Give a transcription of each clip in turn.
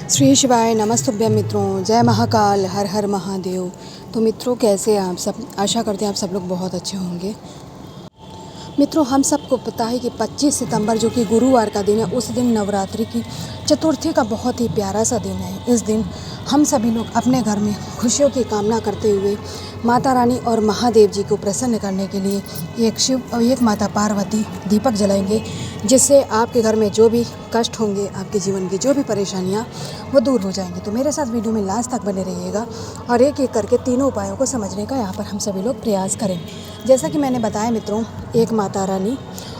श्री शिवाय नमस्तुभ्यं मित्रों, जय महाकाल, हर हर महादेव। तो मित्रों, कैसे हैं आप सब? आशा करते हैं आप सब लोग बहुत अच्छे होंगे। मित्रों, हम सबको पता है कि 25 सितंबर जो कि गुरुवार का दिन है, उस दिन नवरात्रि की चतुर्थी का बहुत ही प्यारा सा दिन है। इस दिन हम सभी लोग अपने घर में खुशियों की कामना करते हुए माता रानी और महादेव जी को प्रसन्न करने के लिए एक शिव और एक माता पार्वती दीपक जलाएंगे, जिससे आपके घर में जो भी कष्ट होंगे, आपके जीवन की जो भी परेशानियां, वो दूर हो जाएंगी। तो मेरे साथ वीडियो में लास्ट तक बने रहिएगा और एक एक करके तीनों उपायों को समझने का यहाँ पर हम सभी लोग प्रयास करें। जैसा कि मैंने बताया मित्रों, एक माता रानी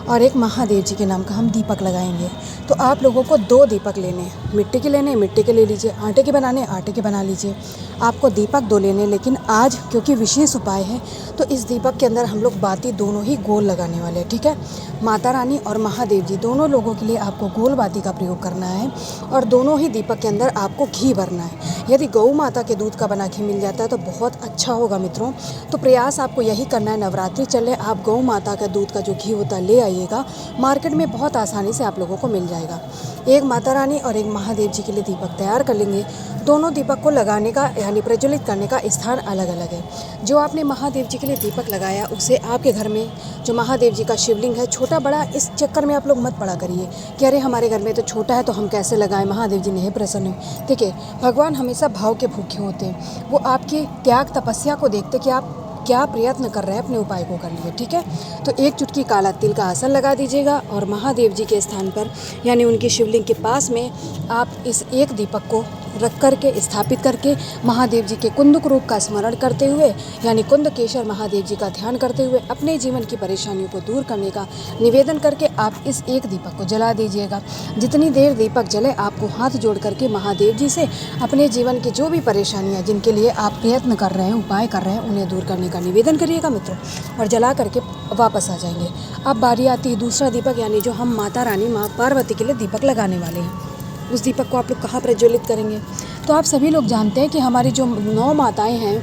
और एक महादेव जी के नाम का हम दीपक लगाएंगे। तो आप लोगों को 2 दीपक लेने हैं। मिट्टी के लेने, मिट्टी के ले लीजिए। आटे के बनाने, आटे के बना लीजिए। आपको दीपक 2 लेने, लेकिन आज क्योंकि विशेष उपाय है तो इस दीपक के अंदर हम लोग बाती दोनों ही गोल लगाने वाले हैं। ठीक है, माता रानी और महादेव जी दोनों लोगों के लिए आपको गोल बाती का प्रयोग करना है और दोनों ही दीपक के अंदर आपको घी भरना है। यदि गौ माता के दूध का बना घी मिल जाता है तो बहुत अच्छा होगा मित्रों। तो प्रयास आपको यही करना है, नवरात्रि चले आप गौ माता का दूध का जो घी होता है ले आइएगा। मार्केट में बहुत आसानी से आप लोगों को मिल जाएगा। एक माता रानी और एक महादेव जी के लिए दीपक तैयार कर लेंगे। दोनों दीपक को लगाने का यानी प्रज्वलित करने का स्थान अलग अलग है। जो आपने महादेव जी के लिए दीपक लगाया, उसे आपके घर में जो महादेव जी का शिवलिंग है, छोटा बड़ा, इस चक्कर में आप लोग मत पड़ा करिए कि अरे हमारे घर में तो छोटा है तो हम कैसे लगाएं, महादेव जी नहीं प्रसन्न हैं। ठीक है, भगवान हमेशा भाव के भूखे होते हैं। वो आपकी त्याग तपस्या को देखते कि आप क्या प्रयत्न कर रहे हैं अपने उपाय को कर लिए। ठीक है, तो एक चुटकी काला तिल का आसन लगा दीजिएगा और महादेव जी के स्थान पर यानी उनके शिवलिंग के पास में आप इस एक दीपक को रख करके स्थापित करके महादेव जी के कुंदक रूप का स्मरण करते हुए यानी कुंदकेश्वर महादेव जी का ध्यान करते हुए अपने जीवन की परेशानियों को दूर करने का निवेदन करके आप इस एक दीपक को जला दीजिएगा। जितनी देर दीपक जले, आपको हाथ जोड़ करके महादेव जी से अपने जीवन की जो भी परेशानियां जिनके लिए आप प्रयत्न कर रहे हैं, उपाय कर रहे हैं, उन्हें दूर करने का निवेदन करिएगा मित्रों, और जला करके वापस आ जाएंगे। अब बारी आती है दूसरा दीपक, यानी जो हम माता रानी माँ पार्वती के लिए दीपक लगाने वाले हैं। उस दीपक को आप लोग कहाँ प्रज्वलित करेंगे? तो आप सभी लोग जानते हैं कि हमारी जो 9 माताएं हैं,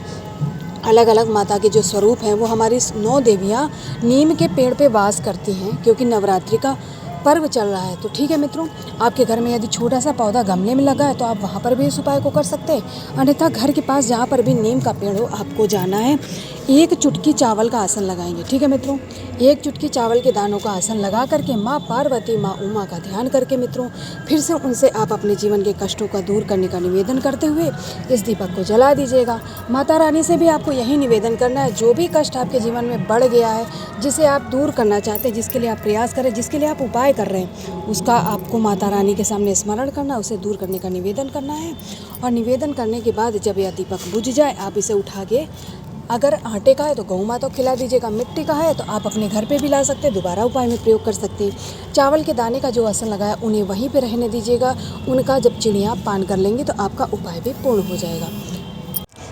अलग अलग माता के जो स्वरूप हैं, वो हमारी 9 देवियाँ नीम के पेड़ पे वास करती हैं, क्योंकि नवरात्रि का पर्व चल रहा है। तो ठीक है मित्रों, आपके घर में यदि छोटा सा पौधा गमले में लगा है तो आप वहाँ पर भी इस उपाय को कर सकते हैं। अन्यथा घर के पास जहाँ पर भी नीम का पेड़ हो, आपको जाना है, एक चुटकी चावल का आसन लगाएंगे। ठीक है मित्रों, एक चुटकी चावल के दानों का आसन लगा करके माँ पार्वती माँ उमा का ध्यान करके मित्रों, फिर से उनसे आप अपने जीवन के कष्टों का दूर करने का निवेदन करते हुए इस दीपक को जला दीजिएगा। माता रानी से भी आपको यही निवेदन करना है, जो भी कष्ट आपके जीवन में बढ़ गया है, जिसे आप दूर करना चाहते हैं, जिसके लिए आप प्रयास करें, जिसके लिए आप उपाय कर रहे हैं, उसका आपको माता रानी के सामने स्मरण करना, उसे दूर करने का निवेदन करना है। और निवेदन करने के बाद जब यह दीपक बुझ जाए, आप इसे उठा के, अगर आटे का है तो गौ माता को खिला दीजिएगा, मिट्टी का है तो आप अपने घर पे भी ला सकते हैं, दोबारा उपाय में प्रयोग कर सकते हैं। चावल के दाने का जो आसन लगाया, उन्हें वहीं पे रहने दीजिएगा। उनका जब चिड़िया पान कर लेंगी तो आपका उपाय भी पूर्ण हो जाएगा।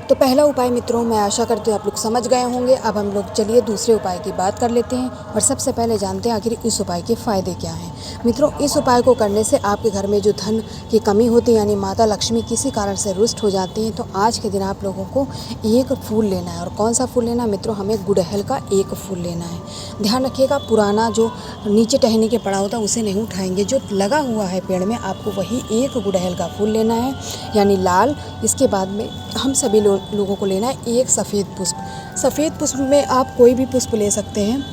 तो पहला उपाय मित्रों, मैं आशा करती हूँ आप लोग समझ गए होंगे। अब हम लोग चलिए दूसरे उपाय की बात कर लेते हैं और सबसे पहले जानते हैं आखिर इस उपाय के फ़ायदे क्या हैं। मित्रों, इस उपाय को करने से आपके घर में जो धन की कमी होती है यानी माता लक्ष्मी किसी कारण से रुष्ट हो जाती हैं, तो आज के दिन आप लोगों को एक फूल लेना है। और कौन सा फूल लेना है मित्रों? हमें गुड़हल का एक फूल लेना है। ध्यान रखिएगा, पुराना जो नीचे टहनी के पड़ा होता है उसे नहीं उठाएंगे, जो लगा हुआ है पेड़ में आपको वही एक गुड़हल का फूल लेना है यानी लाल। इसके बाद में हम सभी लोगों को लेना है एक सफ़ेद पुष्प। सफ़ेद पुष्प में आप कोई भी पुष्प ले सकते हैं,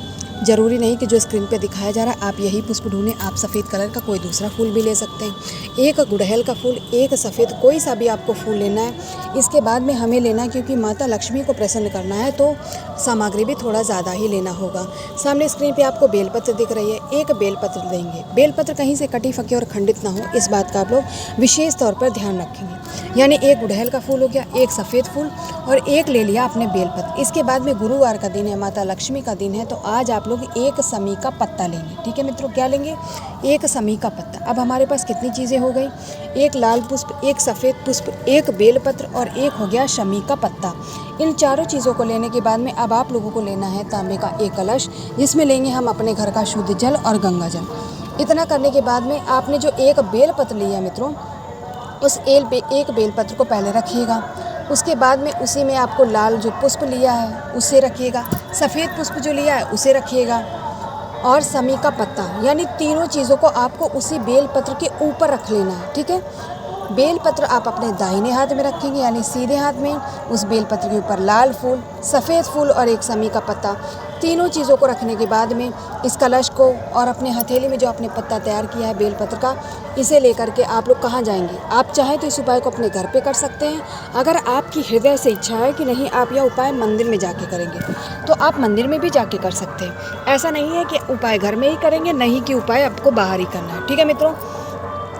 ज़रूरी नहीं कि जो स्क्रीन पे दिखाया जा रहा है आप यही पुष्प ढूंढें। आप सफ़ेद कलर का कोई दूसरा फूल भी ले सकते हैं। एक गुड़हल का फूल, एक सफ़ेद, कोई सा भी आपको फूल लेना है। इसके बाद में हमें लेना है, क्योंकि माता लक्ष्मी को प्रसन्न करना है तो सामग्री भी थोड़ा ज़्यादा ही लेना होगा। सामने स्क्रीन पे आपको बेलपत्र दिख रही है, एक बेलपत्र लेंगे। बेलपत्र कहीं से कटी फकी और खंडित ना हो, इस बात का आप लोग विशेष तौर पर ध्यान रखेंगे। यानी एक गुड़हल का फूल हो गया, एक सफ़ेद फूल और एक ले लिया आपने बेलपत्र। इसके बाद में गुरुवार का दिन है, माता लक्ष्मी का दिन है, तो आज आप लोग एक समी का पत्ता लेंगे। ठीक है मित्रों, क्या लेंगे? एक समी का पत्ता। अब हमारे पास कितनी चीज़ें हो गई? एक लाल पुष्प, एक सफ़ेद पुष्प, एक बेलपत्र और एक हो गया शमी का पत्ता। इन चारों चीज़ों को लेने के बाद में अब आप लोगों को लेना है तांबे का एक कलश, जिसमें लेंगे हम अपने घर का शुद्ध जल और गंगा जल। इतना करने के बाद में आपने जो एक बेलपत्र लिया मित्रों, उस एक बेलपत्र को पहले रखिएगा। उसके बाद में उसी में आपको लाल जो पुष्प लिया है उसे रखिएगा, सफ़ेद पुष्प जो लिया है उसे रखिएगा और समी का पत्ता, यानी तीनों चीज़ों को आपको उसी बेलपत्र के ऊपर रख लेना है। ठीक है, बेलपत्र आप अपने दाहिने हाथ में रखेंगे यानी सीधे हाथ में। उस बेलपत्र के ऊपर लाल फूल, सफ़ेद फूल और एक समी का पत्ता, तीनों चीज़ों को रखने के बाद में इस कलश को और अपने हथेली में जो आपने पत्ता तैयार किया है बेलपत्र का, इसे लेकर के आप लोग कहाँ जाएंगे। आप चाहें तो इस उपाय को अपने घर पे कर सकते हैं। अगर आपकी हृदय से इच्छा है कि नहीं आप यह उपाय मंदिर में जाके करेंगे तो आप मंदिर में भी जाके कर सकते हैं। ऐसा नहीं है कि उपाय घर में ही करेंगे, नहीं कि उपाय आपको बाहर ही करना है। ठीक है मित्रों,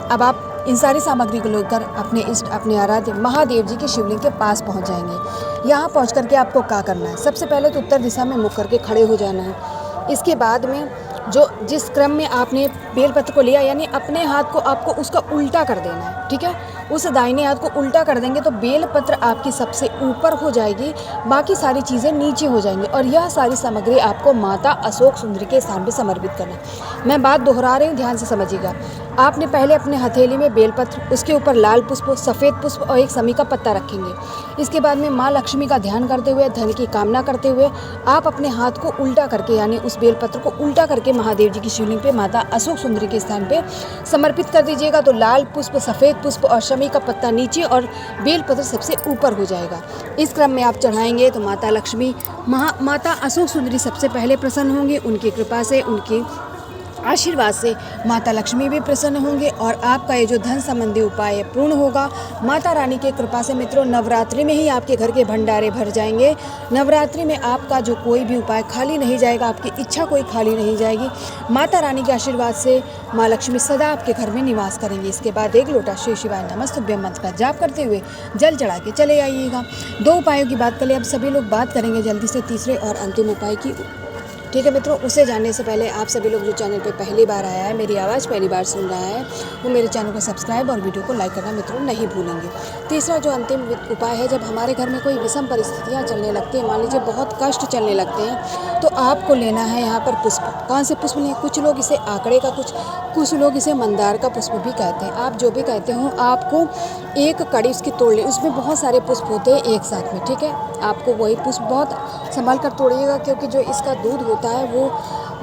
अब आप इन सारी सामग्री को लेकर अपने इष्ट, अपने आराध्य महादेव जी के शिवलिंग के पास पहुंच जाएंगे। यहाँ पहुंच करके आपको क्या करना है, सबसे पहले तो उत्तर दिशा में मुख करके खड़े हो जाना है। इसके बाद में जिस क्रम में आपने बेलपत्र को लिया यानी अपने हाथ को आपको उसका उल्टा कर देना है। ठीक है, उस दाहिने हाथ को उल्टा कर देंगे तो बेलपत्र आपकी सबसे ऊपर हो जाएगी, बाकी सारी चीज़ें नीचे हो जाएंगी और यह सारी सामग्री आपको माता अशोक सुंदरी के स्थान पर समर्पित करना है। मैं बात दोहरा रही हूँ, ध्यान से समझिएगा। आपने पहले अपने हथेली में बेलपत्र, उसके ऊपर लाल पुष्प, सफ़ेद पुष्प और एक समी का पत्ता रखेंगे। इसके बाद में माँ लक्ष्मी का ध्यान करते हुए, धन की कामना करते हुए आप अपने हाथ को उल्टा करके यानी उस बेलपत्र को उल्टा करके महादेव जी की शिवलिंग पे माता अशोक सुंदरी के स्थान पे समर्पित कर दीजिएगा। तो लाल पुष्प, सफ़ेद पुष्प और शमी का पत्ता नीचे और बेलपत्र सबसे ऊपर हो जाएगा। इस क्रम में आप चढ़ाएंगे तो माता लक्ष्मी, माता अशोक सुंदरी सबसे पहले प्रसन्न होंगे। उनकी कृपा से, उनकी आशीर्वाद से माता लक्ष्मी भी प्रसन्न होंगे और आपका ये जो धन संबंधी उपाय है पूर्ण होगा। माता रानी की कृपा से मित्रों नवरात्रि में ही आपके घर के भंडारे भर जाएंगे। नवरात्रि में आपका जो कोई भी उपाय खाली नहीं जाएगा, आपकी इच्छा कोई खाली नहीं जाएगी। माता रानी के आशीर्वाद से माँ लक्ष्मी सदा आपके घर में निवास करेंगी। इसके बाद एक लोटा श्री शिवाय नमस्तुभ्यं मंत्र का जाप करते हुए जल चढ़ा के चले आइएगा। 2 उपायों की बात करें, अब सभी लोग बात करेंगे जल्दी से तीसरे और अंतिम उपाय की। ठीक है मित्रों, उसे जानने से पहले आप सभी लोग जो चैनल पे पहली बार आया है, मेरी आवाज़ पहली बार सुन रहा है, वो मेरे चैनल को सब्सक्राइब और वीडियो को लाइक करना मित्रों नहीं भूलेंगे। तीसरा जो अंतिम उपाय है, जब हमारे घर में कोई विषम परिस्थितियाँ चलने लगती हैं, मान लीजिए बहुत कष्ट चलने लगते हैं, तो आपको लेना है यहाँ पर पुष्प। कौन से पुष्प लें? कुछ लोग इसे आंकड़े का, कुछ लोग इसे मंदार का पुष्प भी कहते हैं। आप जो भी कहते हो, आपको एक कड़ी उसकी तोड़ लें, उसमें बहुत सारे पुष्प होते हैं एक साथ में। ठीक है, आपको वही पुष्प बहुत संभाल कर तोड़िएगा, क्योंकि जो इसका दूध होता है वो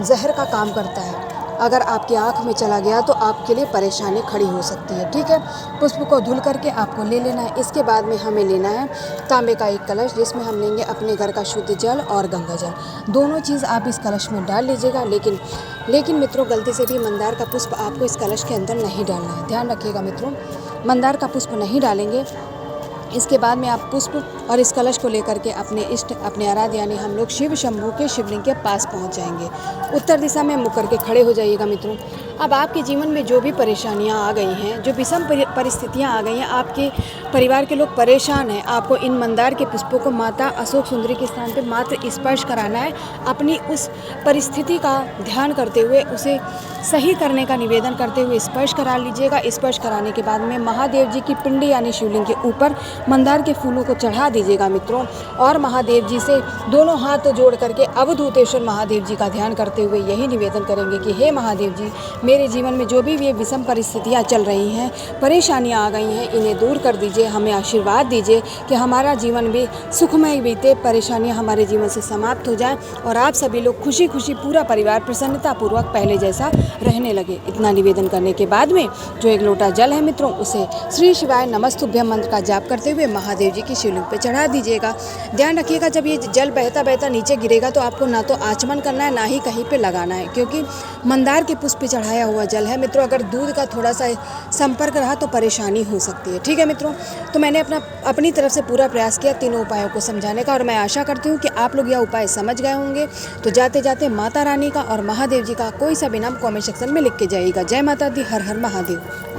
जहर का काम करता है। अगर आपकी आँख में चला गया तो आपके लिए परेशानी खड़ी हो सकती है। ठीक है, पुष्प को धुल करके आपको ले लेना है। इसके बाद में हमें लेना है तांबे का एक कलश, जिसमें हम लेंगे अपने घर का शुद्ध जल और गंगा जल। दोनों चीज़ आप इस कलश में डाल लीजिएगा। लेकिन मित्रों गलती से भी मंदार का पुष्प आपको इस कलश के अंदर नहीं डालना है, ध्यान रखिएगा मित्रों, मंदार का पुष्प नहीं डालेंगे। इसके बाद में आप पुष्प और इस कलश को लेकर के अपने इष्ट, अपने आराध्य यानी हम लोग शिव शंभू के शिवलिंग के पास पहुंच जाएंगे। उत्तर दिशा में मुख करके खड़े हो जाइएगा मित्रों। अब आपके जीवन में जो भी परेशानियां आ गई हैं, जो विषम परिस्थितियां आ गई हैं, आपके परिवार के लोग परेशान हैं, आपको इन मंदार के पुष्पों को माता अशोक सुंदरी के स्थान पर मात्र स्पर्श कराना है। अपनी उस परिस्थिति का ध्यान करते हुए, उसे सही करने का निवेदन करते हुए स्पर्श करा लीजिएगा। स्पर्श कराने के बाद में महादेव जी की पिंडी यानी शिवलिंग के ऊपर मंदार के फूलों को चढ़ा दीजिएगा मित्रों, और महादेव जी से दोनों हाथ जोड़ करके अवधूतेश्वर महादेव जी का ध्यान करते हुए यही निवेदन करेंगे कि हे महादेव जी, मेरे जीवन में जो भी ये विषम परिस्थितियाँ चल रही हैं, परेशानियाँ आ गई हैं, इन्हें दूर कर दीजिए। हमें आशीर्वाद दीजिए कि हमारा जीवन भी सुखमय बीते, परेशानियाँ हमारे जीवन से समाप्त हो जाए और आप सभी लोग खुशी खुशी, पूरा परिवार प्रसन्नतापूर्वक पहले जैसा रहने लगे। इतना निवेदन करने के बाद में जो एक लोटा जल है मित्रों, उसे श्री शिवाय नमस्तुभ्यं मंत्र का जाप करते हुए महादेव जी की शिवलिंग पे चढ़ा दीजिएगा। ध्यान रखिएगा, जब ये जल बहता बहता नीचे गिरेगा तो आपको ना तो आचमन करना है, ना ही कहीं पे लगाना है, क्योंकि मंदार के पुष्प पे चढ़ाया हुआ जल है मित्रों। अगर दूध का थोड़ा सा संपर्क रहा तो परेशानी हो सकती है। ठीक है मित्रों, तो मैंने अपनी तरफ से पूरा प्रयास किया तीनों उपायों को समझाने का, और मैं आशा करती हूँ कि आप लोग यह उपाय समझ गए होंगे। तो जाते जाते माता रानी का और महादेव जी का कोई सा भी नाम कमेंट सेक्शन में लिख के जाइएगा। जय माता दी, हर हर महादेव।